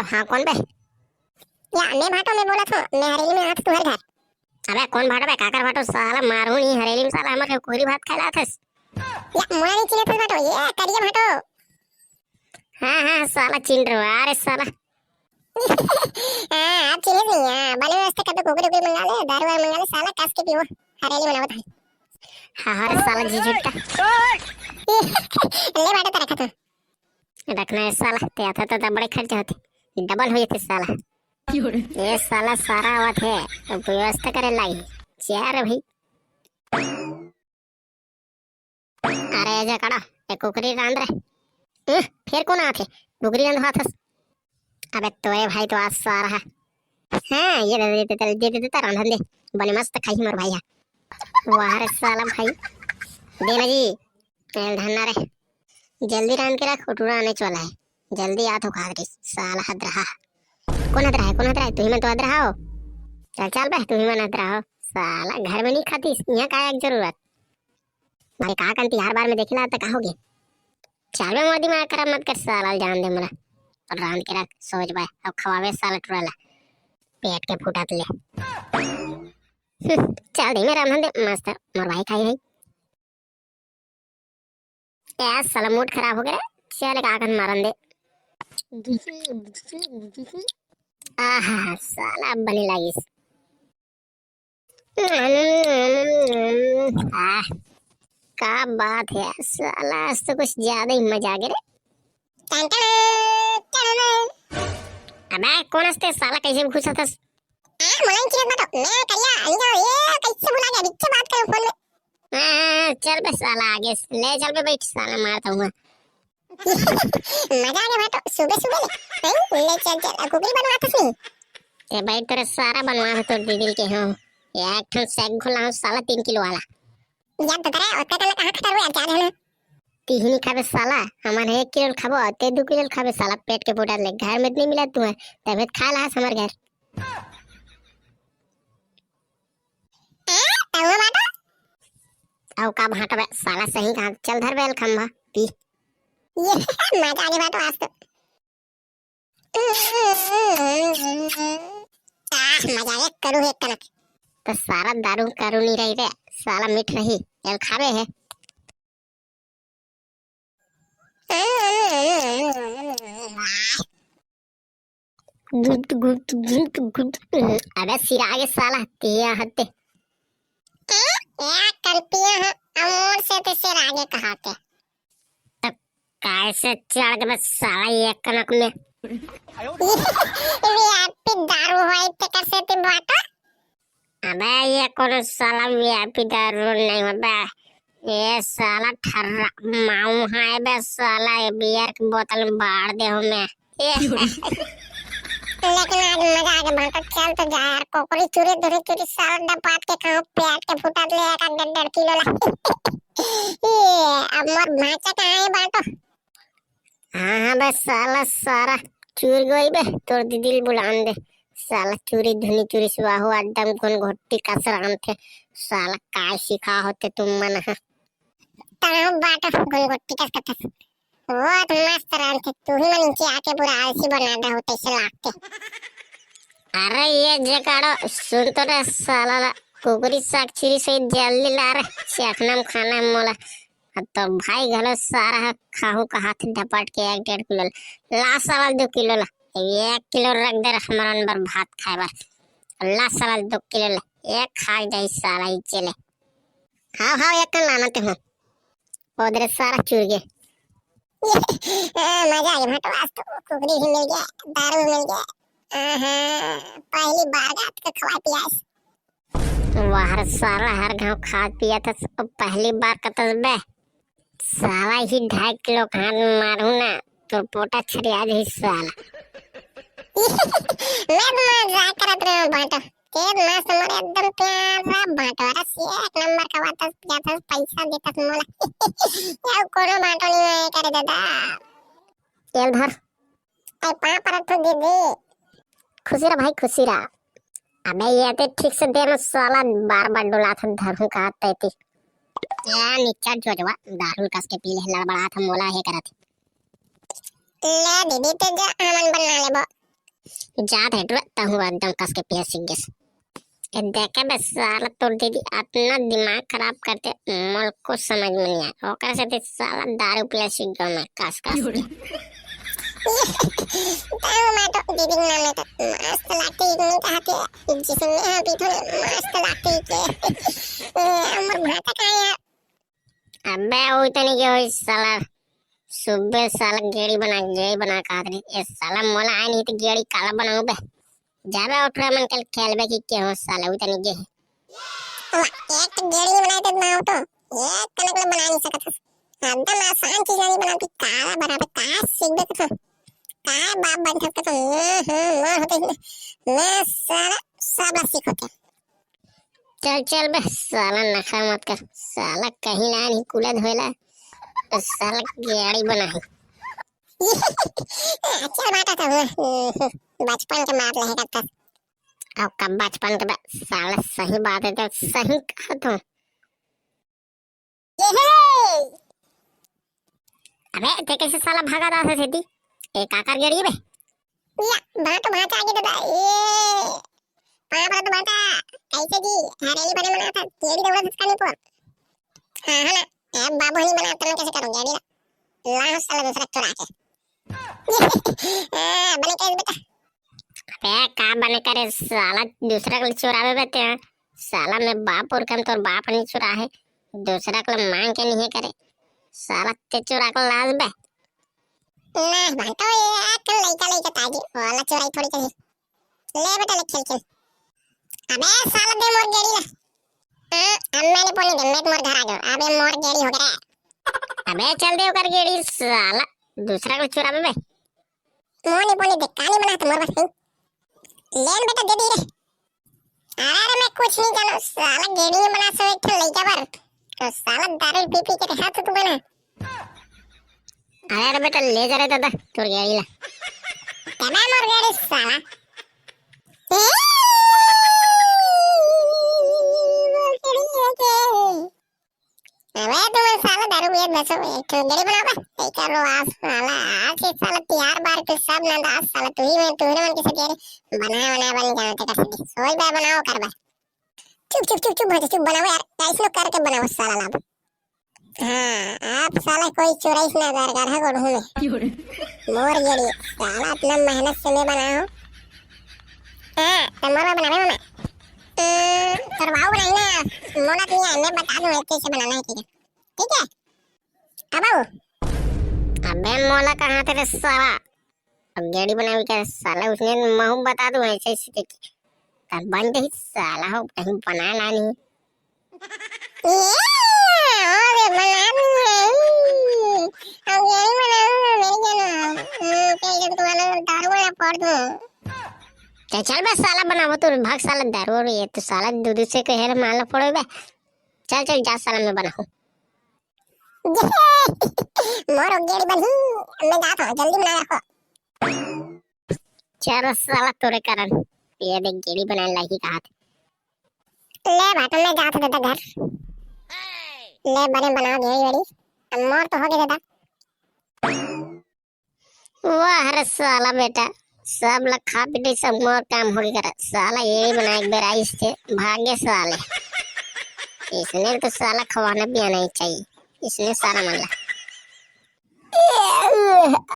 हाँ कौन बे? या मैं भाटो में बोला था, मैं हरेली में आत तुम्हारे घर। अबे कौन भाटो बे? काकर भाटो साला मारू नहीं हरेली में साला हमर कोरी भात खाला थस। या मोला नहीं चिने था भाटो, ये करिया भाटो। हाँ हाँ साला चिन रहा अरे साला। हां आप चिने नहीं हां, बने वास्ते कभी कुकुर कुकुर मंगा ले, दारू वारू मंगा ले, साला कस के पियो, हरेली बनावत है। हाँ अरे साला झिझुटा ले भाटो तेरा खत्म। रखना है साला ते आता तो बड़े खर्च होते, डबल हो जाते साला। ये साला सारा आवत है तो व्यवस्था करे लाई चार भाई। अरे जा कड़ा एक कुकरी रांध रहे फिर कौन आते कुकरी रांध हाथस। अबे तोरे भाई तो आज सारा है। हाँ ये दे देता रांधन दे बने मस्त खाई मोर भैया। वाह रे साला भाई देना जी तेल धन्ना रे जल्दी रांध के रख उठूरा आने वाला है। जल्दी आ तो खा रही साला हद रहा। कौन हद रहा है कौन हद रहा है? तू ही मैं तो हद रहा हो। चल चल बे तू ही मैं हद रहा हो साला। घर में नहीं खाती यहाँ का एक जरूरत भाई कहा कंती हर बार में देखला तो कहोगे। चल बे मोदी में कर मत कर साला जान दे मोला और रांध के रख सोच बे अब खवावे साला टुराला पेट के फुटात ले। चल दे मेरा रांधन दे मस्त मोर भाई खाई है। यार साला मूड खराब हो गया। चल काकन मारन दे। आहा साला बनी लागिस। आह का बात है साला आज तो कुछ ज्यादा ही मजा आ गया रे। टन टन टन। अबे कौन हंसते साला कैसे घुसा था? मोला नहीं चिने भाटो, मैं करिया अली जाओ, ये कैसे भुला गया, बिच्चे बात करो फोन में। चल बे साला आगे ले चल बे बैठ साला मारता हूँ। मजा आ गया भाटो, सुबह सुबह ले ले चल चल कुकरी बनवाता नहीं। ते भाई तेरे सारा बनवा है तो दीदी के हो एक ठन सेक खुला हूँ साला 3 किलो वाला। याद तो करे और कटल कहां खतर हुआ याद है ना। तीन खाबे साला हमारे 1 किलो खाबो ते 2 किलो खाबे साला पेट के फुटा ले। घर में नहीं मिला तू है तबीयत खा ला हमार घर। तवा भाटो आओ का भाटा बे साला सही कहा। चल धर बेल खंभा पी। ये मजा आ गया भाटो आज तो। मजा आ गया करू एक कनक। तो सारा दारू करू नहीं रही रे साला मीठ रही एल खाबे है। गुट गुट गुट गुट अबे सिरा आगे साला तिया हत्ते। या कल्पिया है अमोर से तो सिर आगे कहा के। कैसे चढ़ के बस साला एक कनक में। वीआईपी दारू होई ते कैसे ते बाटा। अबे ये कौन साला वीआईपी दारू नहीं हो बे। ये साला ठर्रा माऊ है बे साला ये बियर की बोतल में बाढ़ दे हूँ मैं। लेकिन आज मजा आ गया भाटो। चल तो जा यार कोकरी चूरी दूरी चूरी साल डपात के खाओ पेट के फुटा ले एक 1.5 किलो ला। ये अब मोर भाचा कहाँ है भाटो। हाँ हाँ बे साला सारा चूर गई बे तोर दीदी बुलान दे। साला चूरी धुनी चूरी सुहा हुआ एकदम कौन घोटी कसर थे साला काय सिखा होते तुम मन। ताऊ बाटो गुलगुट्टी कस कथस बहुत मस्त रान थे। तू ही मन नीचे आके पूरा आलसी बना दे होते से लागते। अरे ये जगाड़ो सुन तो रे साला ला कुकरी साग चिरी से जल्दी ला रे चखनम खाना मोला। तो भाई घलो सारा खाहू का हाथ डपट के 1.5 किलो ला साला 2 किलो ला 1 किलो रख दे हमारा नंबर भात खाए बार ला साला 2 किलो ला एक खा जाए साला ही चले। हाँ हाँ एक कन लाना ते हूँ उधर सारा चूर गए। मजा आ गया भाटो आज तो। कुकरी भी मिल गया, दारू भी मिल गया। पहली बार रात को खवा पिया। वाह रे साला हर गांव खा पिया था पहली बार कतस बे साला ही 2.5 किलो खान मारू ना तो पोटा छरिया दे साला। मैं मजा करत रहे भाटो। ते मस्त मोर एकदम प्यारा भाटो रस एक नंबर का वाता जाता पैसा देता मोला। या कोनो भाटो नहीं है करे दादा। तेल धर आई पा पर तो दे दे। खुशी रहा भाई खुशी रहा। अबे ये तो ठीक से देना साला बार बार डुला था धरू का तैती या नीचा जोजवा दारू कस के पी ले लड़बड़ा था मोला है करत। ले दीदी तो जा हमन बना ले बो। जात है डरता हूँ एकदम कस के पिया सीख गया। ये देखे बस साला तोड़ दीदी अपना दिमाग खराब करते मुल्क को समझ में नहीं आया ओकर से ते साला दारू पिया सीख गया मैं कस कस के। ताऊ मैं तो दीदी नाम लेता मस्त लागते इतनी कहते जिसमें हम पीठो मस्त लागते के अमर भाता का यार। अबे वो इतनी के हो साला सुबह साला गेड़ी बना कहा रही ये साला मोला आए नहीं तो गेड़ी काला बनाऊं बे जाबे उठ रहा मन कल खेलबे की के हो साला उतनी के एक तो गेड़ी बनाए तो ना हो तो एक कनक बना नहीं सकत एकदम आसान चीज नहीं बनाती काला बराबर का सीख दे तो का बाप बन सकता तो मैं होते मैं सारा सब सीख होते। चल चल बे साला नखा मत कर साला कहीं ना नहीं कुला धोला तो साला गेड़ी बना है। चल बाटा था बचपन के मार रहेगा तब अब कब बचपन के बाद साला सही बात है तो सही कहा तो अबे ते कैसे साला भागा था सीधी एक आकर गेड़ी बे या बाटा भाटा आगे दादा ये पापा तो बाटा कैसे जी हरेली बने बना था गेड़ी दौड़ा इसका नहीं पर हां है ना अब बाबू नहीं बना तो मैं कैसे करूं गेड़ी ला साला दूसरा चुरा के बने कैसे बेटा अबे का बने करे साला दूसरा को चुरावे बेटे हैं साला मैं बाप और कम तो बाप नहीं चुरा है दूसरा को मांग के नहीं करे साला ते चुरा को लाज बे ना भाटा ये कल लइका ताजी वाला चुराई थोड़ी चली ले बेटा ले खेल अबे साला दे मोर गेड़ी ला मैंने बोली दे मैं मोर घर आ गया अबे मोर गेड़ी हो गया अबे चल दे कर गेड़ी साला दूसरा को चुरावे बे मोनी बोली दे काली बना तो मोर बस लेन बेटा दे दी रे अरे मैं कुछ नहीं जाना साला गेड़ी में बना सो एक लइका पर तो साला दारू पी पी के हाथ तो बना अरे बेटा ले जा रे दादा तोर गेड़ी ला तमाम मोर गेड़ी साला अबे तुम साला दारू पिए बसो एक गेड़ी बनाओ बे एक करो आज साला आज से साला तैयार बार के सब ना आज साला तू ही मन के सब बना बन जानते कर सकती सोई बे बनाओ कर बे चुप चुप बनाओ यार ऐसे लोग करके बनाओ साला लाभ हाँ आप साला कोई चुराई ना कर है गोड़ हूँ मोर गेड़ी साला अपना मेहनत से ले बनाओ हाँ तमोर में बनावे मैं करवाओ बनाई ना मोना नहीं है मैं बता दूं कैसे बनाना है ठीक है अब आओ अबे मोला कहाँ तेरे साला अब गेड़ी बनावी क्या साला उसने महू बता दूं ऐसे ऐसे तब बन गई साला हो कहीं बनाना नहीं अरे बनानी है अब यही बनाऊंगा मेरी जान तो वाला दारू वाला पड़ दूं चल बे साला बनावो तो भाग साला दारू और ये तो साला दूध से कहे माला पड़ो बे चल जा साला मैं बनाऊं मोर गेड़ी बनी मैं जाता हूं जल्दी बना रखो चल साला तोरे कारण ये देख गेड़ी बनाने लायक कहा ले बाटा मैं जाता दादा घर ले बने बनाओ गेड़ी अब मोर तो हो गया दादा वाह रे साला बेटा सब लोग खा पी सब मोर काम हो गया साला यही बना एक बार आई से भाग्य साले इसने तो साला खवाना भी आना ही चाहिए इसने सारा मामला